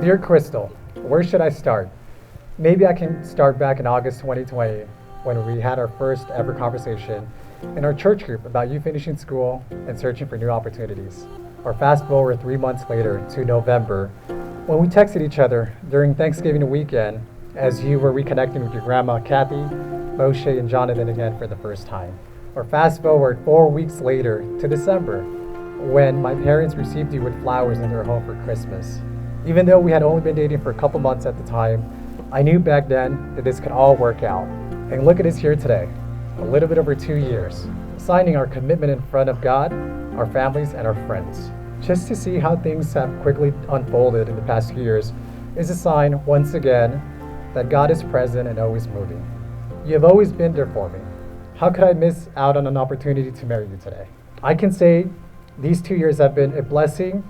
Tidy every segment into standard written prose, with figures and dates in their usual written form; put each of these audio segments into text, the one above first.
Dear Crystal, where should I start? Maybe I can start back in August 2020 when we had our first ever conversation in our church group about you finishing school and searching for new opportunities. Or fast forward 3 months later to November when we texted each other during Thanksgiving weekend as you were reconnecting with your grandma Kathy, Moshe, and Jonathan again for the first time. Or fast forward 4 weeks later to December when my parents received you with flowers in their home for Christmas. Even though we had only been dating for a couple months at the time, I knew back then that this could all work out. And look at us here today, a little bit over 2 years, signing our commitment in front of God, our families, and our friends. Just to see how things have quickly unfolded in the past few years is a sign, once again, that God is present and always moving. You have always been there for me. How could I miss out on an opportunity to marry you today? I can say these 2 years have been a blessing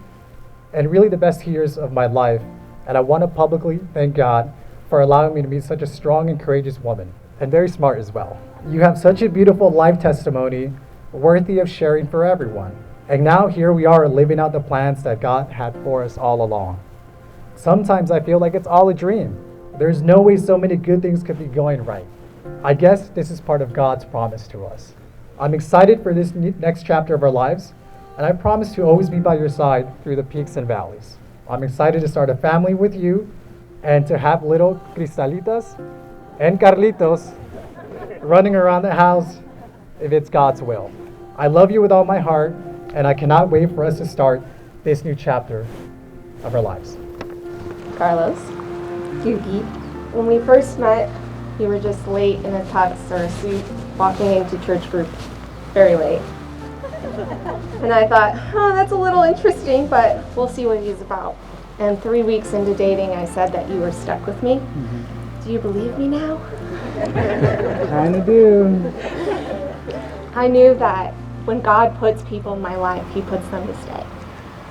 and really the best 2 years of my life, and I want to publicly thank God for allowing me to meet such a strong and courageous woman, and very smart as well. You have such a beautiful life testimony worthy of sharing for everyone. And now here we are living out the plans that God had for us all along. Sometimes I feel like it's all a dream. There's no way so many good things could be going right. I guess this is part of God's promise to us. I'm excited for this next chapter of our lives, and I promise to always be by your side through the peaks and valleys. I'm excited to start a family with you and to have little Cristalitas and Carlitos running around the house if it's God's will. I love you with all my heart, and I cannot wait for us to start this new chapter of our lives. Carlos, Yuki, when we first met, you were just late in a tux or a suit, walking into church group very late. And I thought, that's a little interesting, but we'll see what he's about. And 3 weeks into dating, I said that you were stuck with me. Do you believe me now? Kinda do. I knew that when God puts people in my life, he puts them to stay.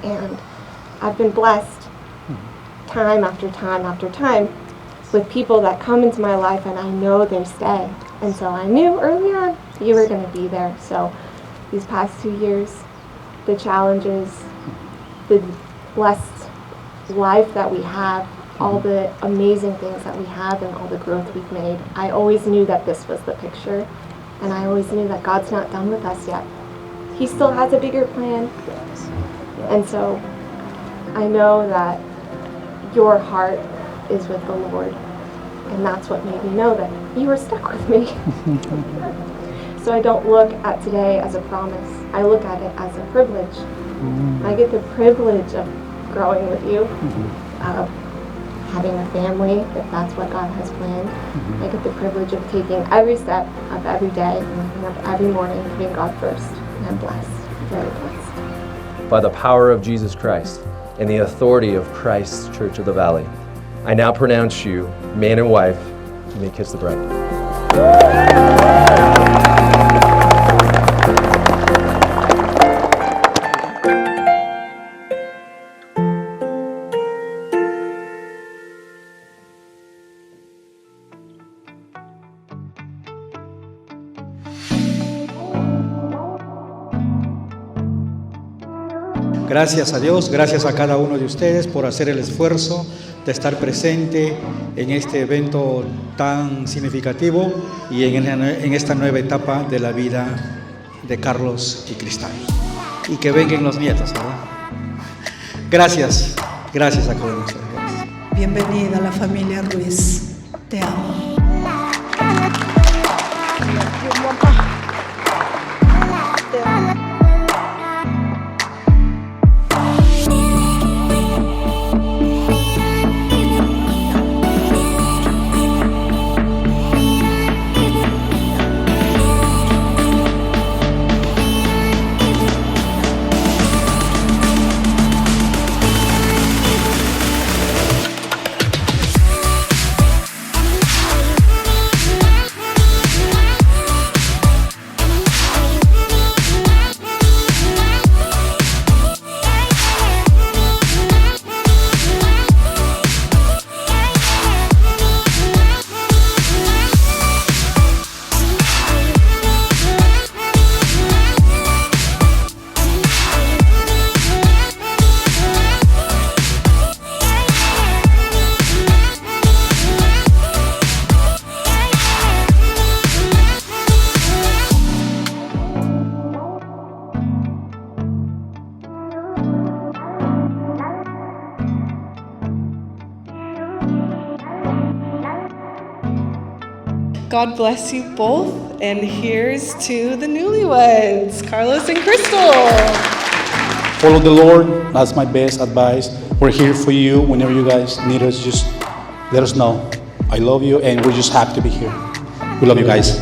And I've been blessed time after time after time with people that come into my life and I know they stay. And so I knew early on you were going to be there. So these past 2 years, the challenges, the blessed life that we have, all the amazing things that we have and all the growth we've made, I always knew that this was the picture. And I always knew that God's not done with us yet. He still has a bigger plan. And so I know that your heart is with the Lord. And that's what made me know that you were stuck with me. So I don't look at today as a promise. I look at it as a privilege. I get the privilege of growing with you, of having a family, if that's what God has planned. I get the privilege of taking every step of every day, waking up every morning, putting God first. And I'm blessed, very blessed. By the power of Jesus Christ and the authority of Christ's Church of the Valley, I now pronounce you man and wife. You may kiss the bride. Gracias a Dios, gracias a cada uno de ustedes por hacer el esfuerzo de estar presente en este evento tan significativo y en esta nueva etapa de la vida de Carlos y Cristal. Y que vengan los nietos, ¿verdad? Gracias a cada uno de ustedes. Bienvenida a la familia Ruiz. Te amo. God bless you both. And here's to the newlyweds, Carlos and Crystal. Follow the Lord. That's my best advice. We're here for you. Whenever you guys need us, just let us know. I love you, and we're just happy to be here. We love you guys.